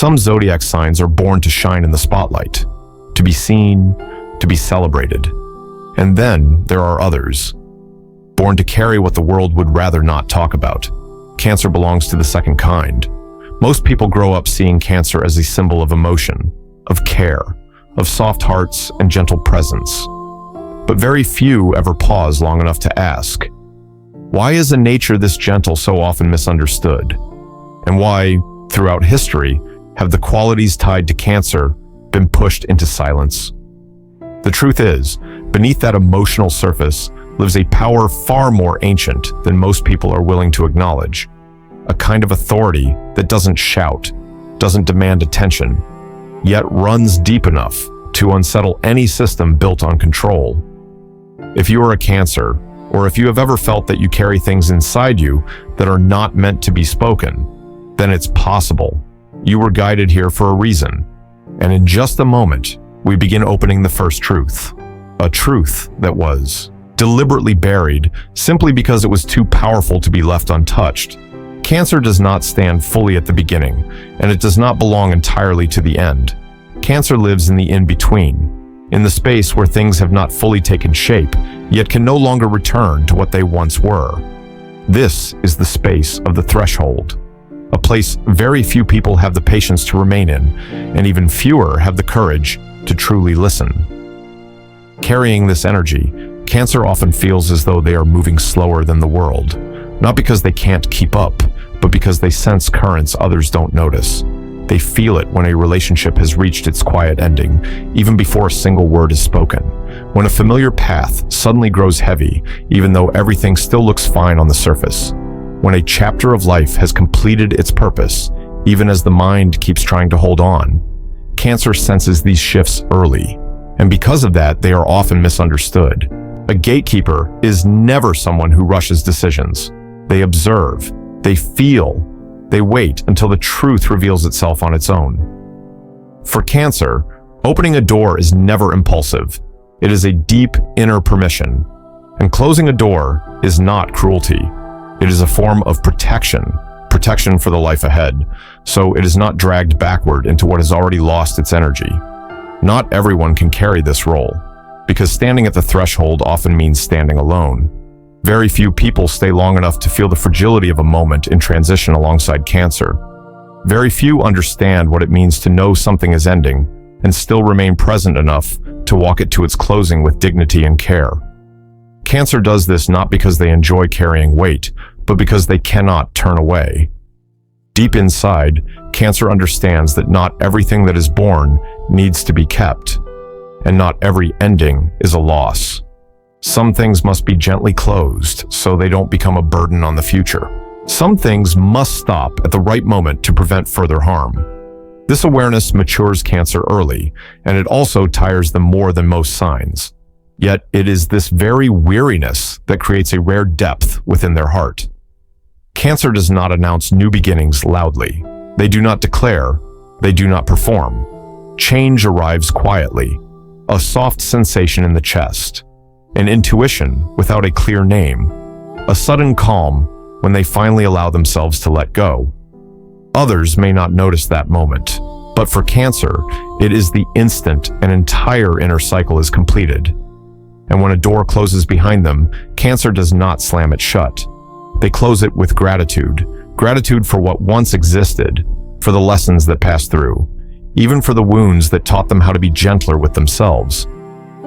Some zodiac signs are born to shine in the spotlight, to be seen, to be celebrated. And then there are others, born to carry what the world would rather not talk about. Cancer belongs to the second kind. Most people grow up seeing Cancer as a symbol of emotion, of care, of soft hearts and gentle presence. But very few ever pause long enough to ask, why is a nature this gentle so often misunderstood? And why, throughout history, have the qualities tied to Cancer been pushed into silence? The truth is, beneath that emotional surface lives a power far more ancient than most people are willing to acknowledge. A kind of authority that doesn't shout, doesn't demand attention, yet runs deep enough to unsettle any system built on control. If you are a Cancer, or if you have ever felt that you carry things inside you that are not meant to be spoken, then it's possible. You were guided here for a reason. And in just a moment, we begin opening the first truth. A truth that was deliberately buried simply because it was too powerful to be left untouched. Cancer does not stand fully at the beginning, and it does not belong entirely to the end. Cancer lives in the in-between, in the space where things have not fully taken shape, yet can no longer return to what they once were. This is the space of the threshold, a place very few people have the patience to remain in, and even fewer have the courage to truly listen. Carrying this energy, Cancer often feels as though they are moving slower than the world, not because they can't keep up, but because they sense currents others don't notice. They feel it when a relationship has reached its quiet ending, even before a single word is spoken. When a familiar path suddenly grows heavy, even though everything still looks fine on the surface. When a chapter of life has completed its purpose, even as the mind keeps trying to hold on. Cancer senses these shifts early, and because of that, they are often misunderstood. A gatekeeper is never someone who rushes decisions. They observe, they feel, they wait until the truth reveals itself on its own. For Cancer, opening a door is never impulsive. It is a deep inner permission. And closing a door is not cruelty. It is a form of protection for the life ahead, so it is not dragged backward into what has already lost its energy. Not everyone can carry this role, because standing at the threshold often means standing alone. Very few people stay long enough to feel the fragility of a moment in transition alongside Cancer. Very few understand what it means to know something is ending and still remain present enough to walk it to its closing with dignity and care. Cancer does this not because they enjoy carrying weight, but because they cannot turn away. Deep inside, Cancer understands that not everything that is born needs to be kept, and not every ending is a loss. Some things must be gently closed so they don't become a burden on the future. Some things must stop at the right moment to prevent further harm. This awareness matures Cancer early, and it also tires them more than most signs. Yet it is this very weariness that creates a rare depth within their heart. Cancer does not announce new beginnings loudly. They do not declare, they do not perform. Change arrives quietly, a soft sensation in the chest, an intuition without a clear name, a sudden calm when they finally allow themselves to let go. Others may not notice that moment, but for Cancer, it is the instant an entire inner cycle is completed. And when a door closes behind them, Cancer does not slam it shut. They close it with gratitude for what once existed, for the lessons that passed through, even for the wounds that taught them how to be gentler with themselves.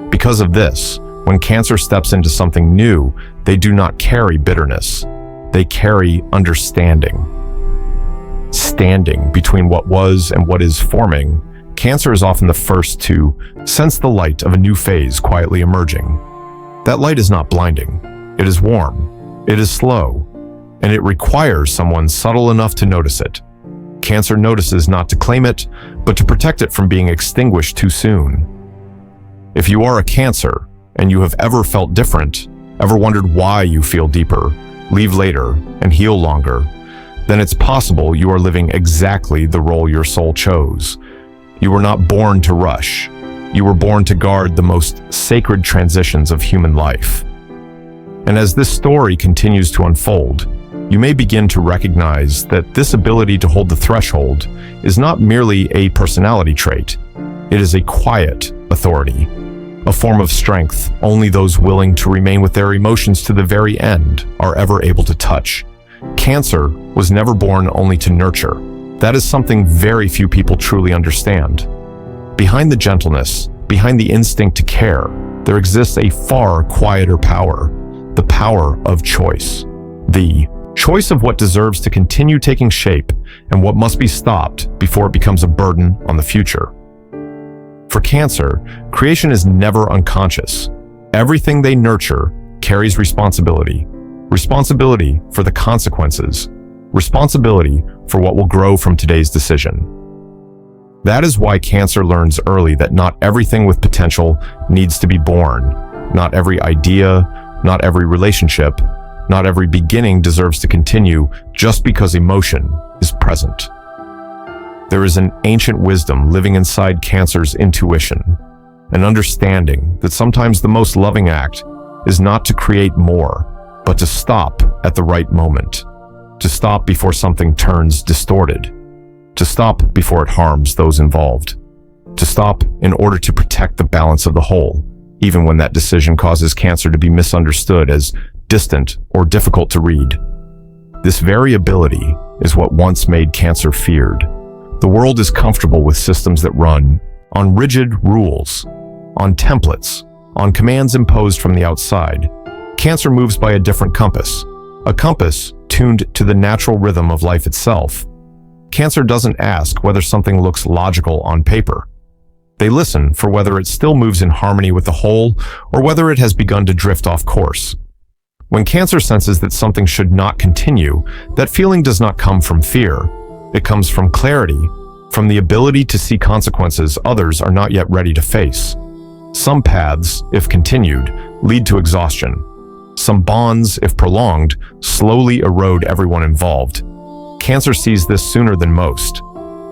Because of this, when Cancer steps into something new, they do not carry bitterness. They carry understanding. Standing between what was and what is forming, Cancer is often the first to sense the light of a new phase quietly emerging. That light is not blinding. It is warm. It is slow. And it requires someone subtle enough to notice it. Cancer notices not to claim it, but to protect it from being extinguished too soon. If you are a Cancer, and you have ever felt different, ever wondered why you feel deeper, leave later, and heal longer, then it's possible you are living exactly the role your soul chose. You were not born to rush. You were born to guard the most sacred transitions of human life. And as this story continues to unfold, you may begin to recognize that this ability to hold the threshold is not merely a personality trait. It is a quiet authority, a form of strength only those willing to remain with their emotions to the very end are ever able to touch. Cancer was never born only to nurture. That is something very few people truly understand. Behind the gentleness, behind the instinct to care, there exists a far quieter power, the power of choice. The choice of what deserves to continue taking shape and what must be stopped before it becomes a burden on the future. For Cancer, creation is never unconscious. Everything they nurture carries responsibility. Responsibility for the consequences. Responsibility for what will grow from today's decision. That is why Cancer learns early that not everything with potential needs to be born. Not every idea, not every relationship, not every beginning deserves to continue just because emotion is present. There is an ancient wisdom living inside Cancer's intuition, an understanding that sometimes the most loving act is not to create more, but to stop at the right moment, to stop before something turns distorted, to stop before it harms those involved, to stop in order to protect the balance of the whole, even when that decision causes Cancer to be misunderstood as distant or difficult to read. This variability is what once made Cancer feared. The world is comfortable with systems that run on rigid rules, on templates, on commands imposed from the outside. Cancer moves by a different compass, a compass tuned to the natural rhythm of life itself. Cancer doesn't ask whether something looks logical on paper. They listen for whether it still moves in harmony with the whole or whether it has begun to drift off course. When Cancer senses that something should not continue, that feeling does not come from fear. It comes from clarity, from the ability to see consequences others are not yet ready to face. Some paths, if continued, lead to exhaustion. Some bonds, if prolonged, slowly erode everyone involved. Cancer sees this sooner than most,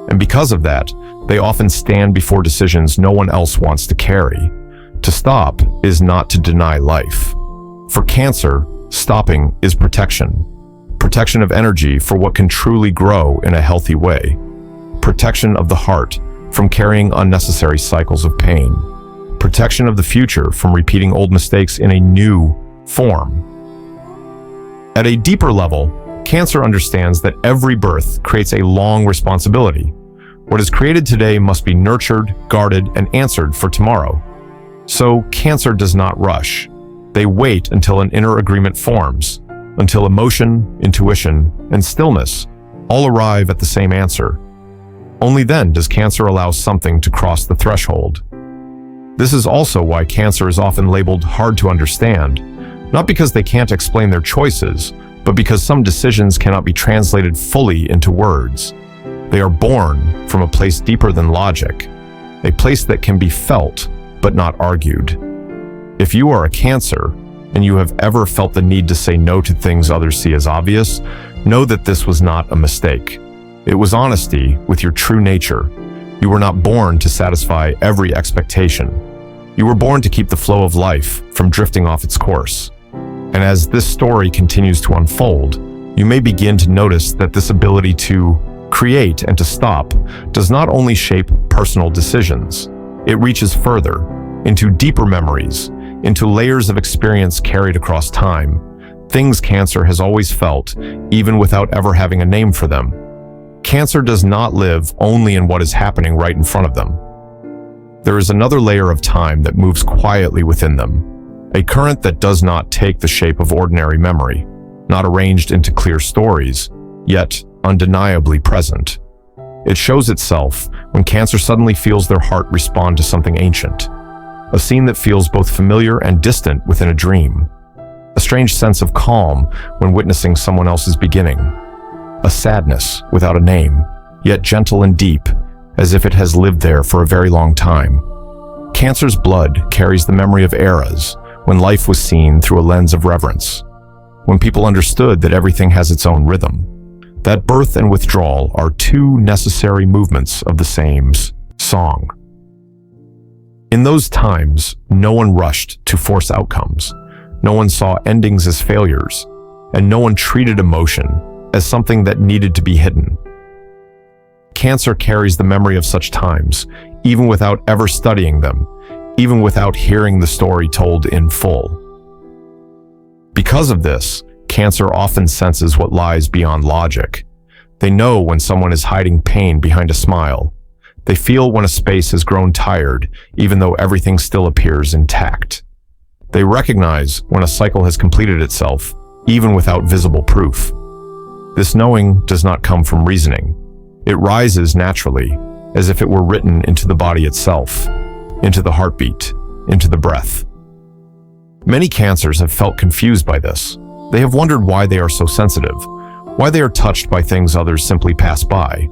and because of that, they often stand before decisions no one else wants to carry. To stop is not to deny life. For Cancer, stopping is protection. Protection of energy for what can truly grow in a healthy way. Protection of the heart from carrying unnecessary cycles of pain. Protection of the future from repeating old mistakes in a new form. At a deeper level, Cancer understands that every birth creates a long responsibility. What is created today must be nurtured, guarded, and answered for tomorrow. So Cancer does not rush. They wait until an inner agreement forms, until emotion, intuition, and stillness all arrive at the same answer. Only then does Cancer allow something to cross the threshold. This is also why Cancer is often labeled hard to understand, not because they can't explain their choices, but because some decisions cannot be translated fully into words. They are born from a place deeper than logic, a place that can be felt but not argued. If you are a Cancer, and you have ever felt the need to say no to things others see as obvious, know that this was not a mistake. It was honesty with your true nature. You were not born to satisfy every expectation. You were born to keep the flow of life from drifting off its course. And as this story continues to unfold, you may begin to notice that this ability to create and to stop does not only shape personal decisions. It reaches further, into deeper memories, into layers of experience carried across time, things Cancer has always felt, even without ever having a name for them. Cancer does not live only in what is happening right in front of them. There is another layer of time that moves quietly within them, a current that does not take the shape of ordinary memory, not arranged into clear stories, yet undeniably present. It shows itself when Cancer suddenly feels their heart respond to something ancient. A scene that feels both familiar and distant within a dream. A strange sense of calm when witnessing someone else's beginning. A sadness without a name, yet gentle and deep, as if it has lived there for a very long time. Cancer's blood carries the memory of eras when life was seen through a lens of reverence, when people understood that everything has its own rhythm, that birth and withdrawal are two necessary movements of the same song. In those times, no one rushed to force outcomes. No one saw endings as failures. and no one treated emotion as something that needed to be hidden. Cancer carries the memory of such times, even without ever studying them, even without hearing the story told in full. Because of this, Cancer often senses what lies beyond logic. They know when someone is hiding pain behind a smile. They feel when a space has grown tired, even though everything still appears intact. They recognize when a cycle has completed itself, even without visible proof. This knowing does not come from reasoning. It rises naturally, as if it were written into the body itself, into the heartbeat, into the breath. Many Cancers have felt confused by this. They have wondered why they are so sensitive, why they are touched by things others simply pass by.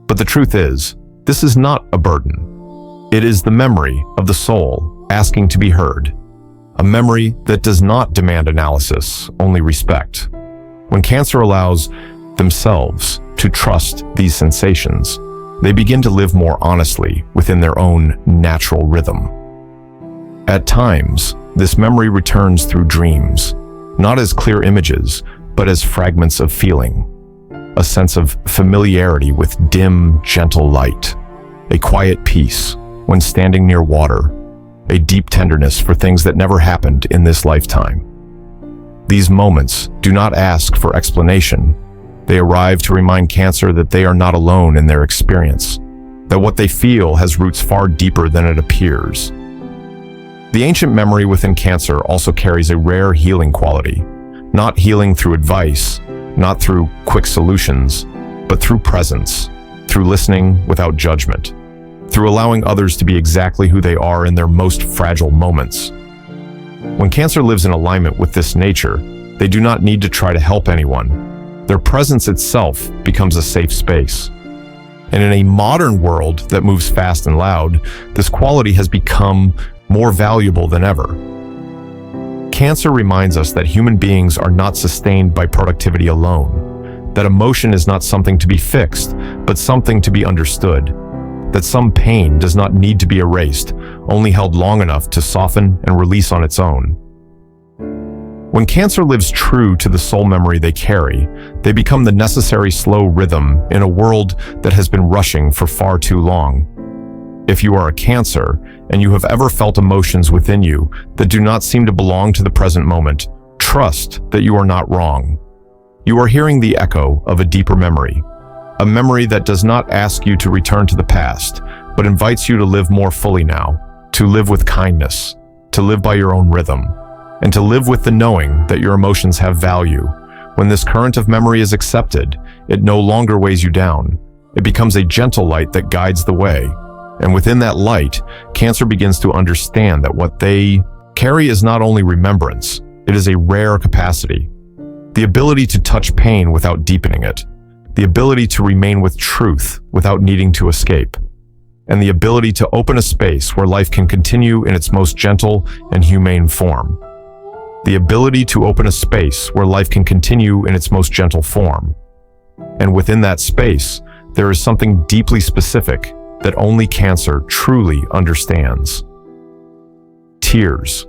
But the truth is, this is not a burden. It is the memory of the soul asking to be heard, a memory that does not demand analysis, only respect. When Cancer allows themselves to trust these sensations, they begin to live more honestly within their own natural rhythm. At times, this memory returns through dreams, not as clear images, but as fragments of feeling. A sense of familiarity with dim, gentle light, a quiet peace when standing near water, a deep tenderness for things that never happened in this lifetime. These moments do not ask for explanation. They arrive to remind Cancer that they are not alone in their experience, that what they feel has roots far deeper than it appears. The ancient memory within Cancer also carries a rare healing quality, not healing through advice, not through quick solutions, but through presence, through listening without judgment, through allowing others to be exactly who they are in their most fragile moments. When Cancer lives in alignment with this nature, they do not need to try to help anyone. Their presence itself becomes a safe space. And in a modern world that moves fast and loud, this quality has become more valuable than ever. Cancer reminds us that human beings are not sustained by productivity alone, that emotion is not something to be fixed, but something to be understood, that some pain does not need to be erased, only held long enough to soften and release on its own. When Cancer lives true to the soul memory they carry, they become the necessary slow rhythm in a world that has been rushing for far too long. If you are a Cancer, and you have ever felt emotions within you that do not seem to belong to the present moment, trust that you are not wrong. You are hearing the echo of a deeper memory, a memory that does not ask you to return to the past, but invites you to live more fully now, to live with kindness, to live by your own rhythm, and to live with the knowing that your emotions have value. When this current of memory is accepted, it no longer weighs you down. It becomes a gentle light that guides the way. And within that light, Cancer begins to understand that what they carry is not only remembrance, it is a rare capacity. The ability to touch pain without deepening it, the ability to remain with truth without needing to escape, and the ability to open a space where life can continue in its most gentle and humane form. The ability to open a space where life can continue in its most gentle form. And within that space, there is something deeply specific that only Cancer truly understands. Tears.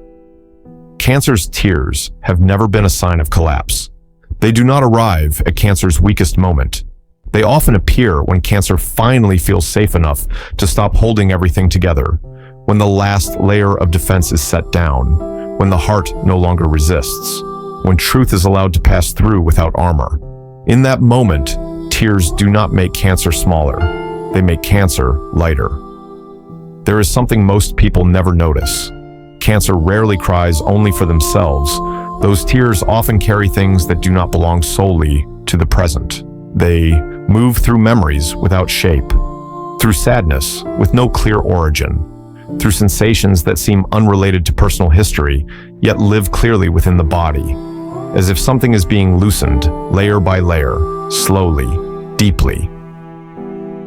Cancer's tears have never been a sign of collapse. They do not arrive at Cancer's weakest moment. They often appear when Cancer finally feels safe enough to stop holding everything together, when the last layer of defense is set down, when the heart no longer resists, when truth is allowed to pass through without armor. In that moment, tears do not make Cancer smaller. They make Cancer lighter. There is something most people never notice. Cancer rarely cries only for themselves. Those tears often carry things that do not belong solely to the present. They move through memories without shape, through sadness with no clear origin, through sensations that seem unrelated to personal history, yet live clearly within the body, as if something is being loosened layer by layer, slowly, deeply.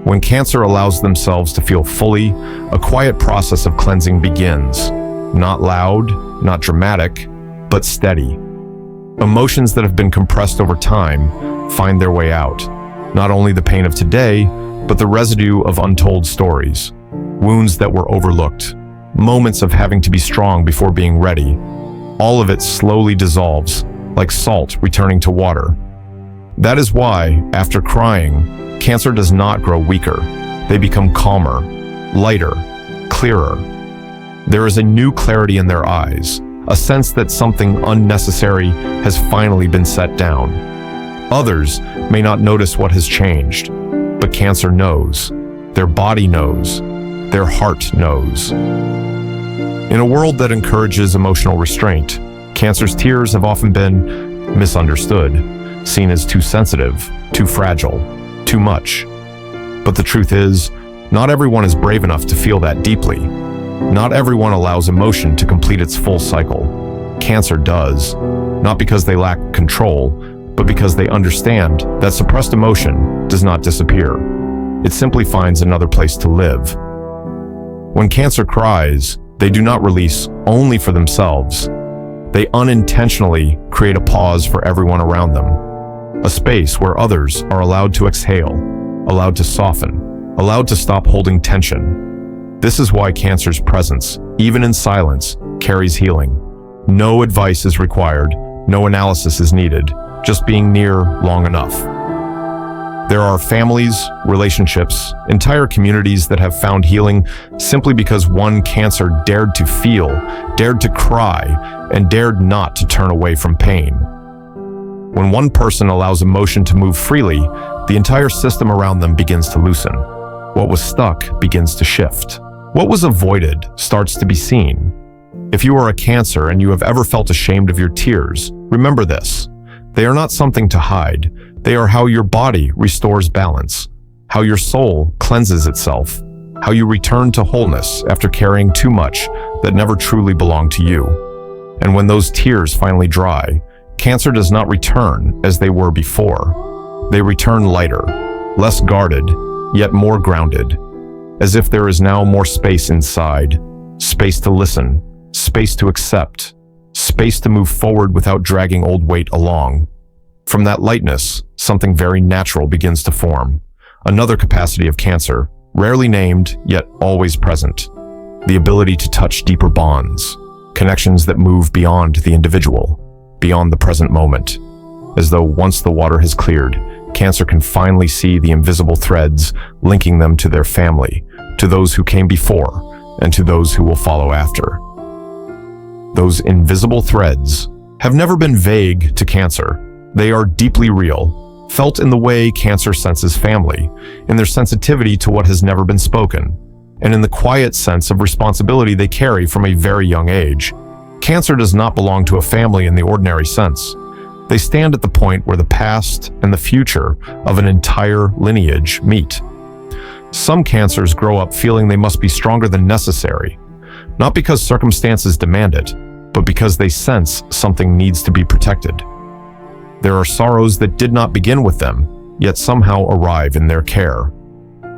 When Cancer allows themselves to feel fully, a quiet process of cleansing begins. Not loud, not dramatic, but steady. Emotions that have been compressed over time find their way out. Not only the pain of today, but the residue of untold stories, wounds that were overlooked, moments of having to be strong before being ready. All of it slowly dissolves, like salt returning to water. That is why, after crying, cancer does not grow weaker. They become calmer, lighter, clearer. There is a new clarity in their eyes, a sense that something unnecessary has finally been set down. Others may not notice what has changed, but cancer knows. Their body knows. Their heart knows. In a world that encourages emotional restraint, cancer's tears have often been misunderstood, seen as too sensitive, too fragile, too much. But the truth is, not everyone is brave enough to feel that deeply. Not everyone allows emotion to complete its full cycle. Cancer does, not because they lack control, but because they understand that suppressed emotion does not disappear. It simply finds another place to live. When cancer cries, they do not release only for themselves. They unintentionally create a pause for everyone around them, a space where others are allowed to exhale, allowed to soften, allowed to stop holding tension. This is why cancer's presence, even in silence, carries healing. No advice is required, no analysis is needed, just being near long enough. There are families, relationships, entire communities that have found healing simply because one cancer dared to feel, dared to cry, and dared not to turn away from pain. When one person allows emotion to move freely, the entire system around them begins to loosen. What was stuck begins to shift. What was avoided starts to be seen. If you are a cancer and you have ever felt ashamed of your tears, remember this. They are not something to hide. They are how your body restores balance, how your soul cleanses itself, how you return to wholeness after carrying too much that never truly belonged to you. And when those tears finally dry, cancer does not return as they were before. They return lighter, less guarded, yet more grounded, as if there is now more space inside, space to listen, space to accept, space to move forward without dragging old weight along. From that lightness, something very natural begins to form. Another capacity of cancer, rarely named, yet always present. The ability to touch deeper bonds, connections that move beyond the individual, beyond the present moment. As though once the water has cleared, cancer can finally see the invisible threads linking them to their family, to those who came before, and to those who will follow after. Those invisible threads have never been vague to cancer. They are deeply real, felt in the way cancer senses family, in their sensitivity to what has never been spoken, and in the quiet sense of responsibility they carry from a very young age. Cancer does not belong to a family in the ordinary sense. They stand at the point where the past and the future of an entire lineage meet. Some cancers grow up feeling they must be stronger than necessary, not because circumstances demand it, but because they sense something needs to be protected. There are sorrows that did not begin with them, yet somehow arrive in their care.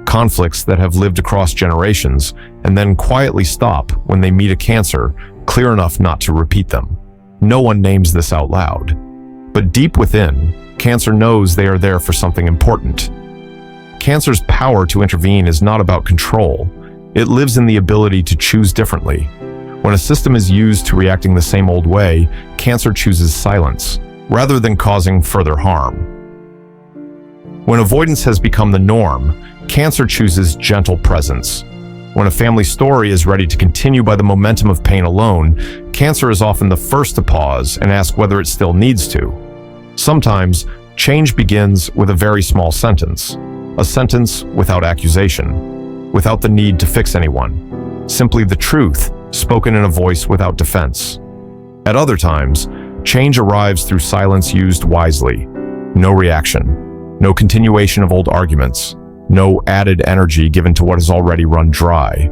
Conflicts that have lived across generations and then quietly stop when they meet a cancer clear enough not to repeat them. No one names this out loud. But deep within, cancer knows they are there for something important. Cancer's power to intervene is not about control. It lives in the ability to choose differently. When a system is used to reacting the same old way, cancer chooses silence, rather than causing further harm. When avoidance has become the norm, cancer chooses gentle presence. When a family story is ready to continue by the momentum of pain alone, cancer is often the first to pause and ask whether it still needs to. Sometimes, change begins with a very small sentence, a sentence without accusation, without the need to fix anyone, simply the truth spoken in a voice without defense. At other times, change arrives through silence used wisely. No reaction, no continuation of old arguments, no added energy given to what has already run dry.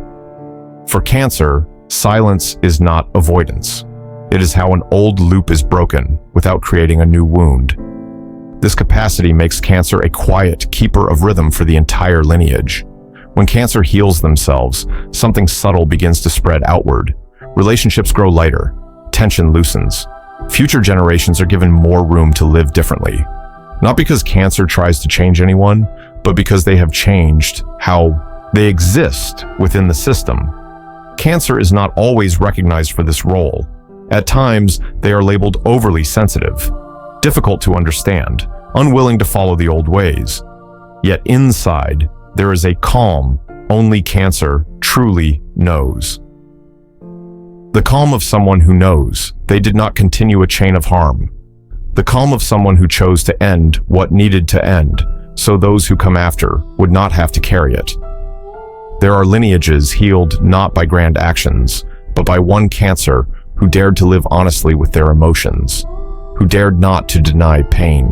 For cancer, silence is not avoidance. It is how an old loop is broken without creating a new wound. This capacity makes cancer a quiet keeper of rhythm for the entire lineage. When cancer heals themselves, something subtle begins to spread outward. Relationships grow lighter, tension loosens. Future generations are given more room to live differently. Not because cancer tries to change anyone, but because they have changed how they exist within the system. Cancer is not always recognized for this role. At times, they are labeled overly sensitive, difficult to understand, unwilling to follow the old ways. Yet inside, there is a calm only Cancer truly knows. The calm of someone who knows they did not continue a chain of harm. The calm of someone who chose to end what needed to end, so those who come after would not have to carry it. There are lineages healed not by grand actions, but by one Cancer who dared to live honestly with their emotions, who dared not to deny pain,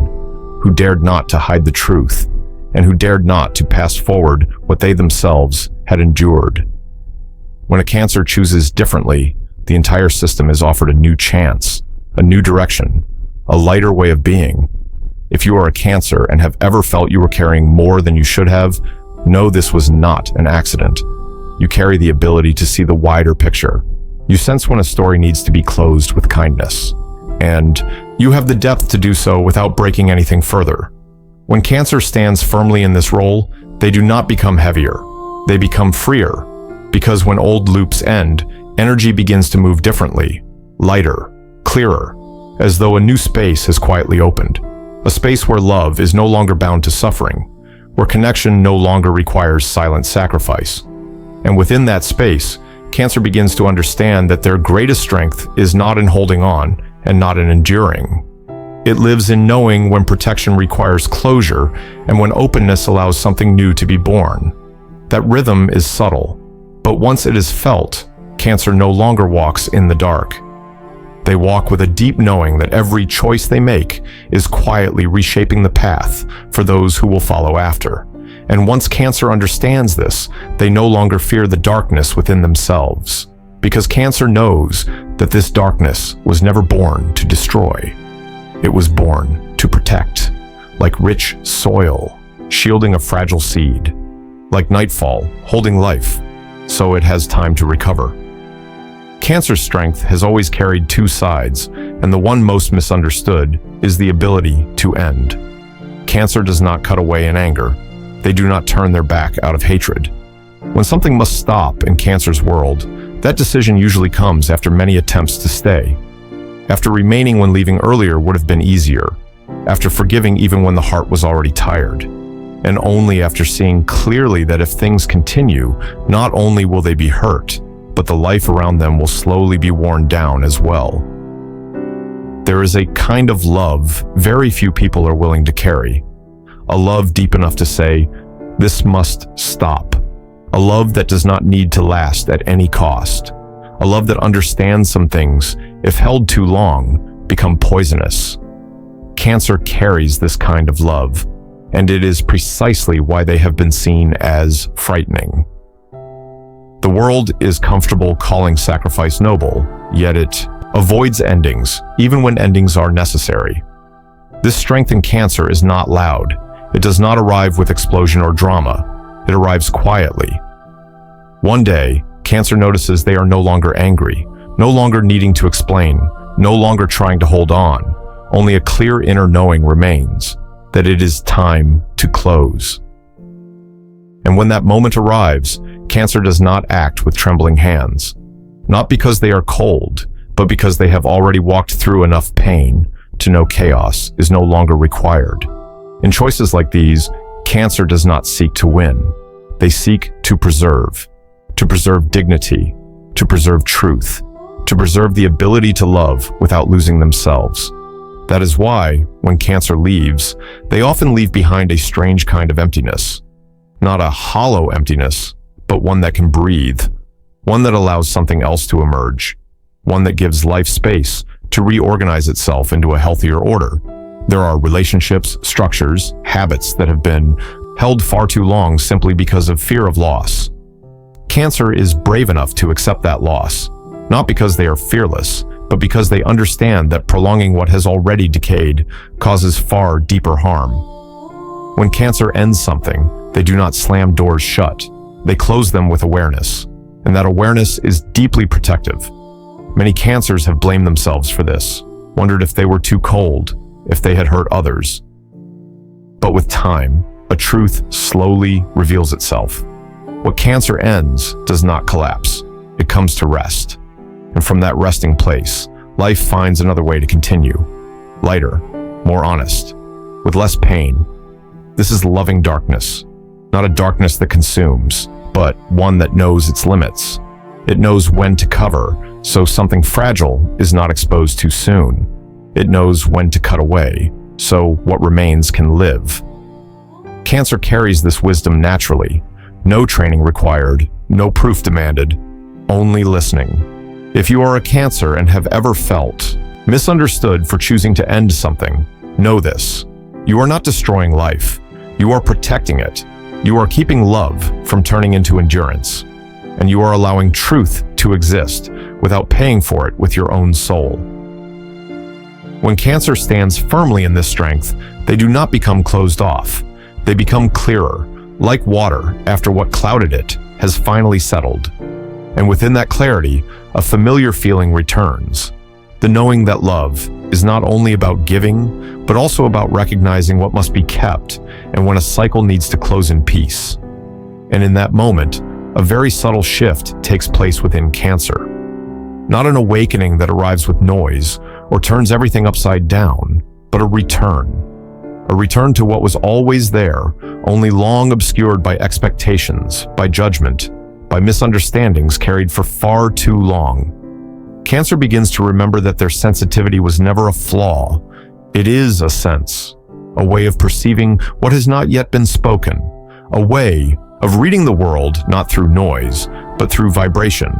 who dared not to hide the truth, and who dared not to pass forward what they themselves had endured. When a Cancer chooses differently, the entire system is offered a new chance, a new direction, a lighter way of being. If you are a Cancer and have ever felt you were carrying more than you should have, know this was not an accident. You carry the ability to see the wider picture. You sense when a story needs to be closed with kindness. And you have the depth to do so without breaking anything further. When Cancer stands firmly in this role, they do not become heavier. They become freer. Because when old loops end, energy begins to move differently, lighter, clearer, as though a new space has quietly opened. A space where love is no longer bound to suffering, where connection no longer requires silent sacrifice. And within that space, Cancer begins to understand that their greatest strength is not in holding on and not in enduring. It lives in knowing when protection requires closure and when openness allows something new to be born. That rhythm is subtle, but once it is felt, Cancer no longer walks in the dark. They walk with a deep knowing that every choice they make is quietly reshaping the path for those who will follow after. And once Cancer understands this, they no longer fear the darkness within themselves, because Cancer knows that this darkness was never born to destroy. It was born to protect, like rich soil, shielding a fragile seed, like nightfall, holding life, so it has time to recover. Cancer's strength has always carried two sides, and the one most misunderstood is the ability to end. Cancer does not cut away in anger. They do not turn their back out of hatred. When something must stop in Cancer's world, that decision usually comes after many attempts to stay. After remaining when leaving earlier would have been easier. After forgiving even when the heart was already tired. And only after seeing clearly that if things continue, not only will they be hurt, but the life around them will slowly be worn down as well. There is a kind of love very few people are willing to carry. A love deep enough to say, this must stop. A love that does not need to last at any cost. A love that understands some things, if held too long, become poisonous. Cancer carries this kind of love, and it is precisely why they have been seen as frightening. The world is comfortable calling sacrifice noble, yet it avoids endings, even when endings are necessary. This strength in Cancer is not loud. It does not arrive with explosion or drama. It arrives quietly. One day, Cancer notices they are no longer angry, no longer needing to explain, no longer trying to hold on. Only a clear inner knowing remains, that it is time to close. And when that moment arrives, Cancer does not act with trembling hands. Not because they are cold, but because they have already walked through enough pain to know chaos is no longer required. In choices like these, Cancer does not seek to win. They seek to preserve dignity, to preserve truth, to preserve the ability to love without losing themselves. That is why, when Cancer leaves, they often leave behind a strange kind of emptiness. Not a hollow emptiness, but one that can breathe, one that allows something else to emerge, one that gives life space to reorganize itself into a healthier order. There are relationships, structures, habits that have been held far too long simply because of fear of loss. Cancer is brave enough to accept that loss, not because they are fearless, but because they understand that prolonging what has already decayed causes far deeper harm. When Cancer ends something, they do not slam doors shut. They close them with awareness, and that awareness is deeply protective. Many Cancers have blamed themselves for this, wondered if they were too cold, if they had hurt others. But with time, a truth slowly reveals itself. What Cancer ends does not collapse. It comes to rest. And from that resting place, life finds another way to continue. Lighter, more honest, with less pain. This is loving darkness. Not a darkness that consumes, but one that knows its limits. It knows when to cover, so something fragile is not exposed too soon. It knows when to cut away, so what remains can live. Cancer carries this wisdom naturally. No training required, no proof demanded, only listening. If you are a Cancer and have ever felt misunderstood for choosing to end something, know this. You are not destroying life. You are protecting it. You are keeping love from turning into endurance. And you are allowing truth to exist without paying for it with your own soul. When Cancer stands firmly in this strength, they do not become closed off. They become clearer, like water after what clouded it has finally settled. And within that clarity, a familiar feeling returns. The knowing that love is not only about giving, but also about recognizing what must be kept and when a cycle needs to close in peace. And in that moment, a very subtle shift takes place within Cancer. Not an awakening that arrives with noise or turns everything upside down, but a return. A return to what was always there, only long obscured by expectations, by judgment, by misunderstandings carried for far too long. Cancer begins to remember that their sensitivity was never a flaw. It is a sense, a way of perceiving what has not yet been spoken, a way of reading the world not through noise, but through vibration.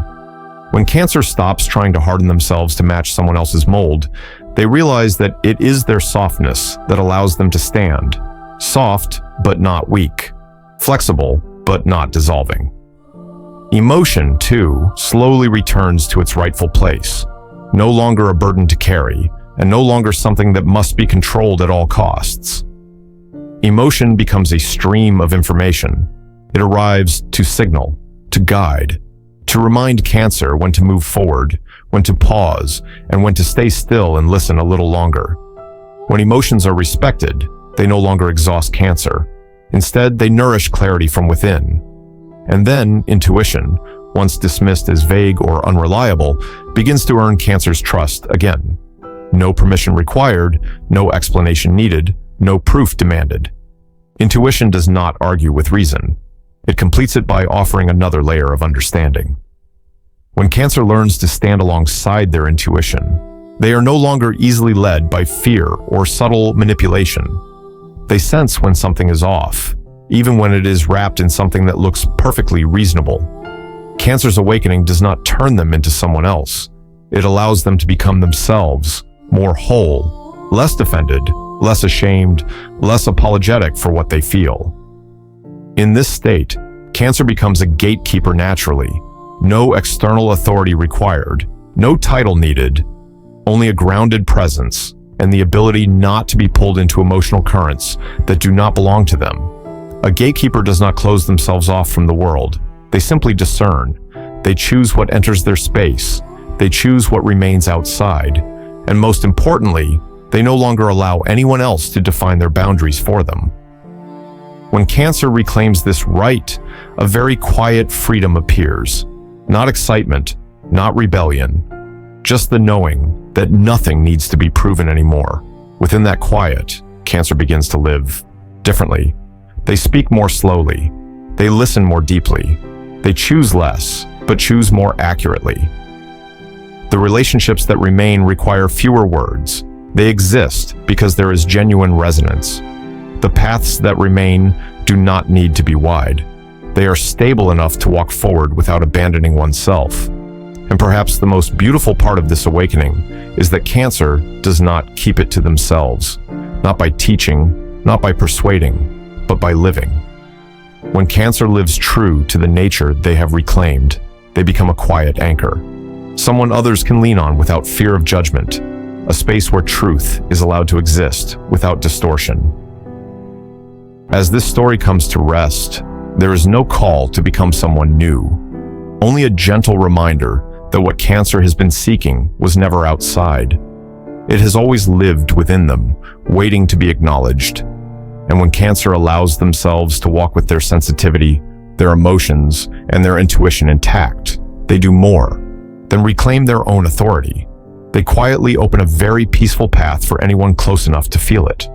When Cancer stops trying to harden themselves to match someone else's mold, they realize that it is their softness that allows them to stand. Soft, but not weak. Flexible, but not dissolving. Emotion, too, slowly returns to its rightful place. No longer a burden to carry, and no longer something that must be controlled at all costs. Emotion becomes a stream of information. It arrives to signal, to guide, to remind Cancer when to move forward, when to pause, and when to stay still and listen a little longer. When emotions are respected, they no longer exhaust Cancer. Instead, they nourish clarity from within. And then, intuition, once dismissed as vague or unreliable, begins to earn Cancer's trust again. No permission required, no explanation needed, no proof demanded. Intuition does not argue with reason. It completes it by offering another layer of understanding. When Cancer learns to stand alongside their intuition, they are no longer easily led by fear or subtle manipulation. They sense when something is off, even when it is wrapped in something that looks perfectly reasonable. Cancer's awakening does not turn them into someone else. It allows them to become themselves, more whole, less defended, less ashamed, less apologetic for what they feel. In this state, Cancer becomes a gatekeeper naturally. No external authority required, no title needed, only a grounded presence and the ability not to be pulled into emotional currents that do not belong to them. A gatekeeper does not close themselves off from the world. They simply discern. They choose what enters their space. They choose what remains outside. And most importantly, they no longer allow anyone else to define their boundaries for them. When Cancer reclaims this right, a very quiet freedom appears. Not excitement, not rebellion, just the knowing that nothing needs to be proven anymore. Within that quiet, Cancer begins to live differently. They speak more slowly. They listen more deeply. They choose less, but choose more accurately. The relationships that remain require fewer words. They exist because there is genuine resonance. The paths that remain do not need to be wide. They are stable enough to walk forward without abandoning oneself. And perhaps the most beautiful part of this awakening is that Cancer does not keep it to themselves, not by teaching, not by persuading, but by living. When Cancer lives true to the nature they have reclaimed, they become a quiet anchor, someone others can lean on without fear of judgment, a space where truth is allowed to exist without distortion. As this story comes to rest, there is no call to become someone new, only a gentle reminder that what Cancer has been seeking was never outside. It has always lived within them, waiting to be acknowledged. And when Cancer allows themselves to walk with their sensitivity, their emotions, and their intuition intact, they do more than reclaim their own authority. They quietly open a very peaceful path for anyone close enough to feel it.